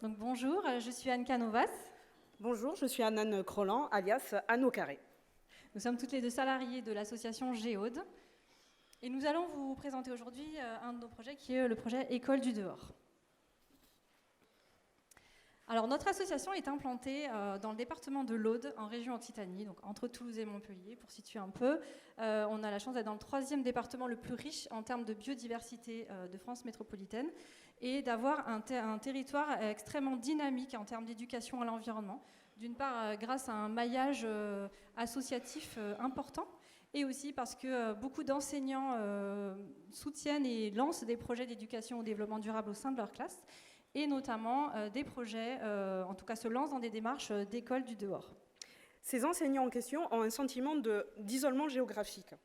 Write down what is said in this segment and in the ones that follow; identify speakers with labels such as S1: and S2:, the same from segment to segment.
S1: Donc bonjour, je suis Anne Canovas.
S2: Bonjour, je suis Anne Croland, alias Anne au carré.
S1: Nous sommes toutes les deux salariées de l'association Géode. Et nous allons vous présenter aujourd'hui un de nos projets qui est le projet École du dehors. Alors notre association est implantée dans le département de l'Aude, en région Occitanie, donc entre Toulouse et Montpellier, pour situer un peu. On a la chance d'être dans le 3e département le plus riche en termes de biodiversité de France métropolitaine et d'avoir un territoire extrêmement dynamique en termes d'éducation à l'environnement. D'une part, grâce à un maillage associatif important, et aussi parce que beaucoup d'enseignants soutiennent et lancent des projets d'éducation au développement durable au sein de leur classe, et notamment des projets, en tout cas se lancent dans des démarches d'école du dehors.
S2: Ces enseignants en question ont un sentiment d'isolement géographique,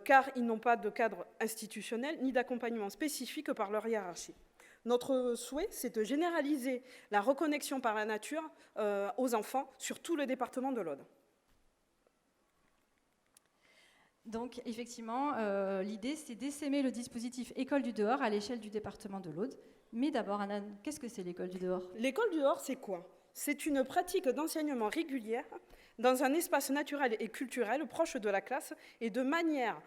S2: car ils n'ont pas de cadre institutionnel ni d'accompagnement spécifique par leur hiérarchie. Notre souhait, c'est de généraliser la reconnexion par la nature aux enfants sur tout le département de l'Aude.
S1: Donc, effectivement, l'idée, c'est d'essaimer le dispositif École du dehors à l'échelle du département de l'Aude. Mais d'abord, Anna, qu'est-ce que c'est l'école du dehors ?
S2: L'école du dehors, c'est quoi ? C'est une pratique d'enseignement régulière dans un espace naturel et culturel proche de la classe et de manière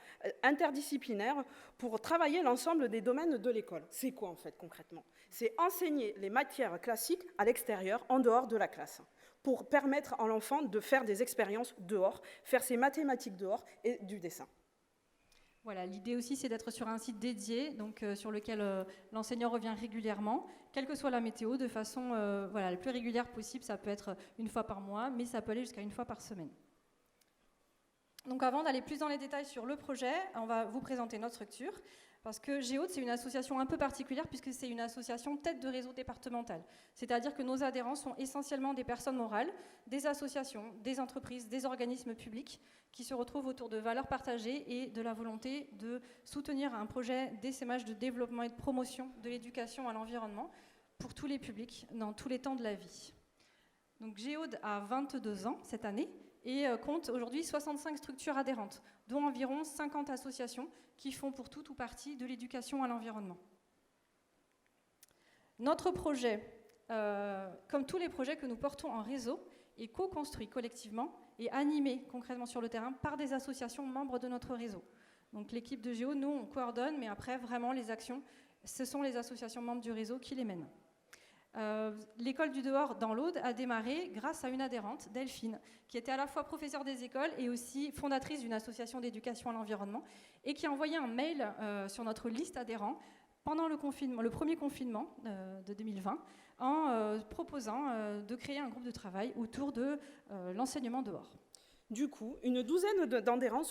S2: interdisciplinaire pour travailler l'ensemble des domaines de l'école. C'est quoi en fait concrètement ? C'est enseigner les matières classiques à l'extérieur, en dehors de la classe, pour permettre à l'enfant de faire des expériences dehors, faire ses mathématiques dehors et du dessin.
S1: Voilà, l'idée aussi, c'est d'être sur un site dédié, donc sur lequel l'enseignant revient régulièrement, quelle que soit la météo, de façon la plus régulière possible. Ça peut être une fois par mois, mais ça peut aller jusqu'à une fois par semaine. Donc avant d'aller plus dans les détails sur le projet, on va vous présenter notre structure, parce que Géode, c'est une association un peu particulière, puisque c'est une association tête de réseau départemental. C'est-à-dire que nos adhérents sont essentiellement des personnes morales, des associations, des entreprises, des organismes publics, qui se retrouvent autour de valeurs partagées et de la volonté de soutenir un projet d'essaimage, de développement et de promotion de l'éducation à l'environnement pour tous les publics, dans tous les temps de la vie. Donc Géode a 22 ans cette année, et compte aujourd'hui 65 structures adhérentes, dont environ 50 associations qui font pour tout ou partie de l'éducation à l'environnement. Notre projet, comme tous les projets que nous portons en réseau, est co-construit collectivement et animé concrètement sur le terrain par des associations membres de notre réseau. Donc l'équipe de Géo, nous, on coordonne, mais après, vraiment, les actions, ce sont les associations membres du réseau qui les mènent. L'école du dehors dans l'Aude a démarré grâce à une adhérente, Delphine, qui était à la fois professeure des écoles et aussi fondatrice d'une association d'éducation à l'environnement et qui a envoyé un mail sur notre liste adhérents pendant le premier confinement de 2020 en proposant de créer un groupe de travail autour de l'enseignement dehors.
S2: Du coup, une douzaine d'adhérents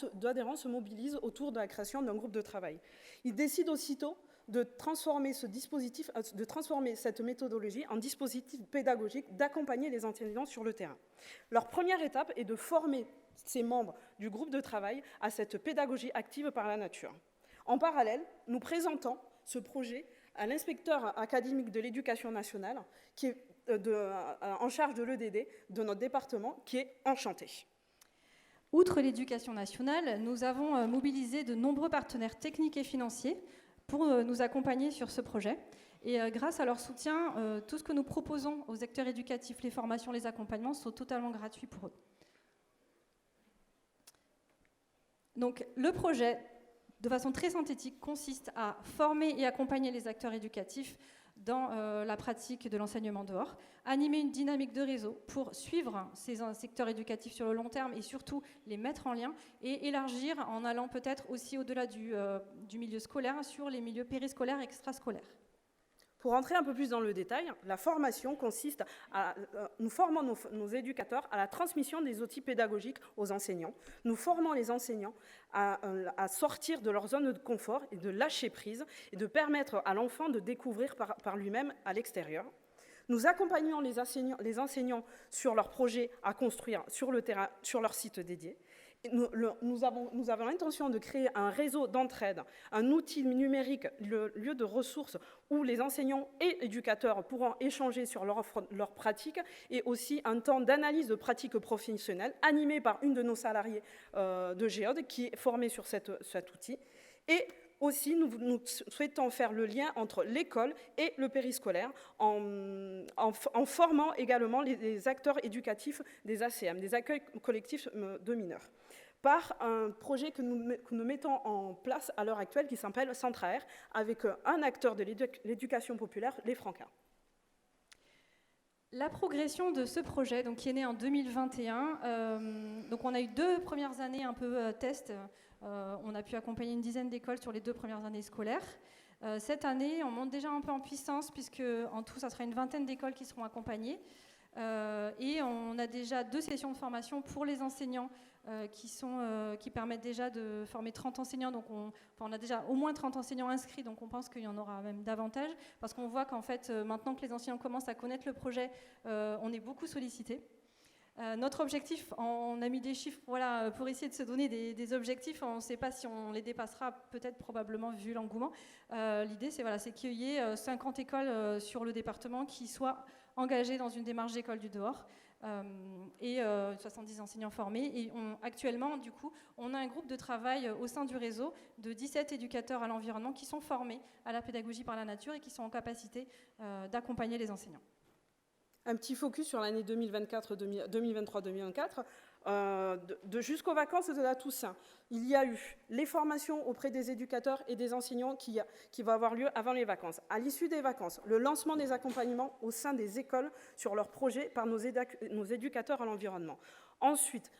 S2: se mobilisent autour de la création d'un groupe de travail. Ils décident aussitôt de transformer cette méthodologie en dispositif pédagogique, d'accompagner les enseignants sur le terrain. Leur première étape est de former ces membres du groupe de travail à cette pédagogie active par la nature. En parallèle, nous présentons ce projet à l'inspecteur académique de l'éducation nationale, qui est en charge de l'EDD de notre département, qui est enchanté.
S1: Outre l'éducation nationale, nous avons mobilisé de nombreux partenaires techniques et financiers pour nous accompagner sur ce projet. Et grâce à leur soutien, tout ce que nous proposons aux acteurs éducatifs, les formations, les accompagnements, sont totalement gratuits pour eux. Donc le projet, de façon très synthétique, consiste à former et accompagner les acteurs éducatifs dans la pratique de l'enseignement dehors, animer une dynamique de réseau pour suivre ces secteurs éducatifs sur le long terme et surtout les mettre en lien et élargir en allant peut-être aussi au-delà du milieu scolaire sur les milieux périscolaires et extrascolaires.
S2: Pour entrer un peu plus dans le détail, la formation consiste à... nous formons nos éducateurs à la transmission des outils pédagogiques aux enseignants. Nous formons les enseignants à sortir de leur zone de confort et de lâcher prise et de permettre à l'enfant de découvrir par lui-même à l'extérieur. Nous accompagnons les enseignants sur leurs projets à construire sur le terrain, sur leur site dédié. Nous avons l'intention de créer un réseau d'entraide, un outil numérique, le lieu de ressources où les enseignants et éducateurs pourront échanger sur leurs pratiques et aussi un temps d'analyse de pratiques professionnelles animé par une de nos salariés de Géode qui est formée sur cet outil. Et Aussi, nous souhaitons faire le lien entre l'école et le périscolaire en formant également les acteurs éducatifs des ACM, des accueils collectifs de mineurs, par un projet que nous mettons en place à l'heure actuelle qui s'appelle Centraer, avec un acteur de l'éducation populaire, les Francards.
S1: La progression de ce projet, donc, qui est né en 2021, donc on a eu 2 premières années un peu test. On a pu accompagner une dizaine d'écoles sur les 2 premières années scolaires. Cette année, on monte déjà un peu en puissance, puisque en tout, ça sera une vingtaine d'écoles qui seront accompagnées. Et on a déjà 2 sessions de formation pour les enseignants qui permettent déjà de former 30 enseignants. Donc on a déjà au moins 30 enseignants inscrits, donc on pense qu'il y en aura même davantage, parce qu'on voit qu'en fait, maintenant que les enseignants commencent à connaître le projet, on est beaucoup sollicités. Notre objectif, on a mis des chiffres voilà, pour essayer de se donner des objectifs. On ne sait pas si on les dépassera, peut-être probablement vu l'engouement. L'idée, c'est qu'il y ait 50 écoles sur le département qui soient engagées dans une démarche d'école du dehors. Et 70 enseignants formés. Et actuellement, du coup, on a un groupe de travail au sein du réseau de 17 éducateurs à l'environnement qui sont formés à la pédagogie par la nature et qui sont en capacité d'accompagner les enseignants.
S2: Un petit focus sur l'année 2023-2024, jusqu'aux vacances de la Toussaint. Il y a eu les formations auprès des éducateurs et des enseignants qui vont avoir lieu avant les vacances. À l'issue des vacances, le lancement des accompagnements au sein des écoles sur leurs projets par nos éducateurs à l'environnement. Ensuite,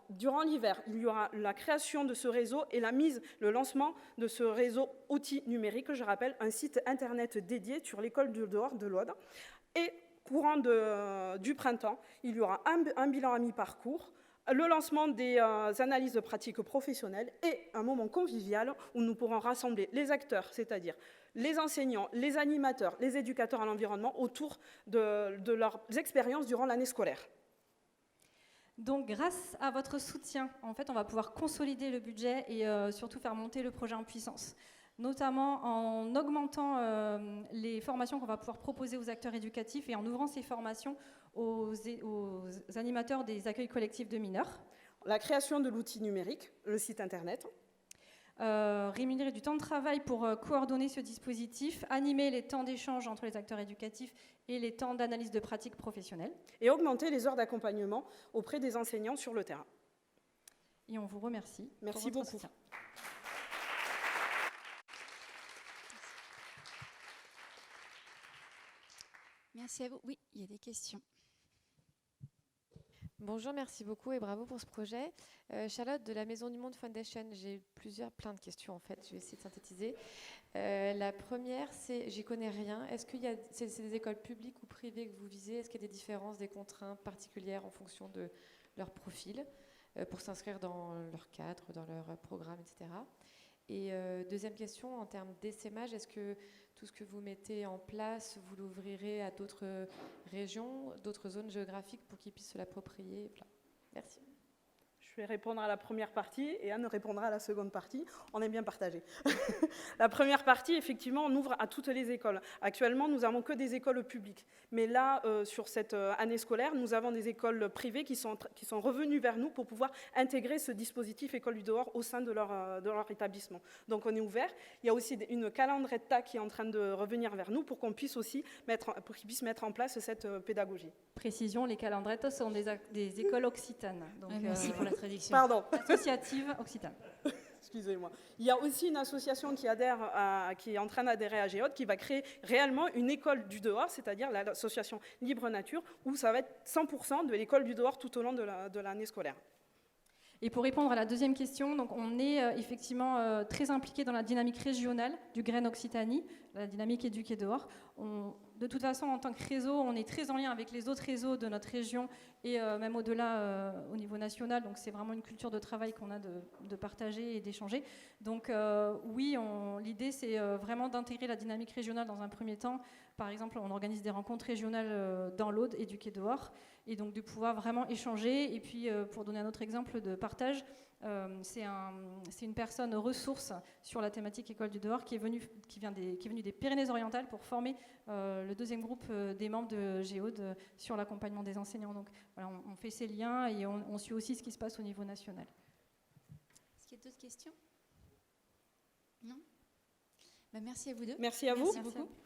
S2: durant l'hiver, il y aura la création de ce réseau et le lancement de ce réseau outils numériques, je rappelle, un site internet dédié sur l'école du dehors de l'Aude. Et courant du printemps, il y aura un bilan à mi-parcours, le lancement des analyses de pratiques professionnelles et un moment convivial où nous pourrons rassembler les acteurs, c'est-à-dire les enseignants, les animateurs, les éducateurs à l'environnement autour de leurs expériences durant l'année scolaire.
S1: Donc, grâce à votre soutien, en fait, on va pouvoir consolider le budget et surtout faire monter le projet en puissance, notamment en augmentant les formations qu'on va pouvoir proposer aux acteurs éducatifs et en ouvrant ces formations aux animateurs des accueils collectifs de mineurs.
S2: La création de l'outil numérique, le site internet.
S1: Rémunérer du temps de travail pour coordonner ce dispositif, animer les temps d'échange entre les acteurs éducatifs et les temps d'analyse de pratiques professionnelles.
S2: Et augmenter les heures d'accompagnement auprès des enseignants sur le terrain.
S1: Et on vous remercie.
S2: Merci beaucoup. Soutien.
S3: Merci à vous. Oui, il y a des questions.
S4: Bonjour, merci beaucoup et bravo pour ce projet. Charlotte de la Maison du Monde Foundation, j'ai plein de questions en fait, je vais essayer de synthétiser. La première, c'est, j'y connais rien, est-ce que c'est des écoles publiques ou privées que vous visez? Est-ce qu'il y a des différences, des contraintes particulières en fonction de leur profil pour s'inscrire dans leur cadre, dans leur programme, etc. Et deuxième question, en termes d'essaimage, est-ce que tout ce que vous mettez en place, vous l'ouvrirez à d'autres régions, d'autres zones géographiques pour qu'ils puissent se l'approprier? Merci.
S2: Je vais répondre à la première partie et Anne répondra à la seconde partie. On est bien partagé. La première partie, effectivement, on ouvre à toutes les écoles. Actuellement, nous n'avons que des écoles publiques. Mais là, sur cette année scolaire, nous avons des écoles privées qui sont revenues vers nous pour pouvoir intégrer ce dispositif École du dehors au sein de leur établissement. Donc, on est ouvert. Il y a aussi une calandretta qui est en train de revenir vers nous pour qu'ils puissent mettre en place cette pédagogie.
S1: Précision, les calendrettas sont des écoles occitanes. Donc,
S3: merci pour la traduction.
S2: Pardon.
S1: Associative occitane.
S2: Excusez-moi. Il y a aussi une association qui est en train d'adhérer à Géode, qui va créer réellement une école du dehors, c'est-à-dire l'association Libre Nature, où ça va être 100% de l'école du dehors tout au long de l'année scolaire.
S1: Et pour répondre à la deuxième question, donc on est effectivement très impliqué dans la dynamique régionale du Graine Occitanie, la dynamique éduquée dehors. De toute façon, en tant que réseau, on est très en lien avec les autres réseaux de notre région et même au-delà au niveau national. Donc c'est vraiment une culture de travail qu'on a de partager et d'échanger. Donc oui, l'idée c'est vraiment d'intégrer la dynamique régionale dans un premier temps. Par exemple, on organise des rencontres régionales dans l'Aude, éduquées dehors, et donc de pouvoir vraiment échanger. Et puis, pour donner un autre exemple de partage, c'est une personne ressource sur la thématique École du dehors qui est venue des Pyrénées-Orientales pour former le deuxième groupe des membres de Géode sur l'accompagnement des enseignants. Donc voilà, on fait ces liens et on suit aussi ce qui se passe au niveau national.
S3: Est-ce qu'il y a d'autres questions? Non? Merci à vous deux.
S2: Merci à vous.
S3: Merci
S1: Merci à
S3: beaucoup.
S1: vous.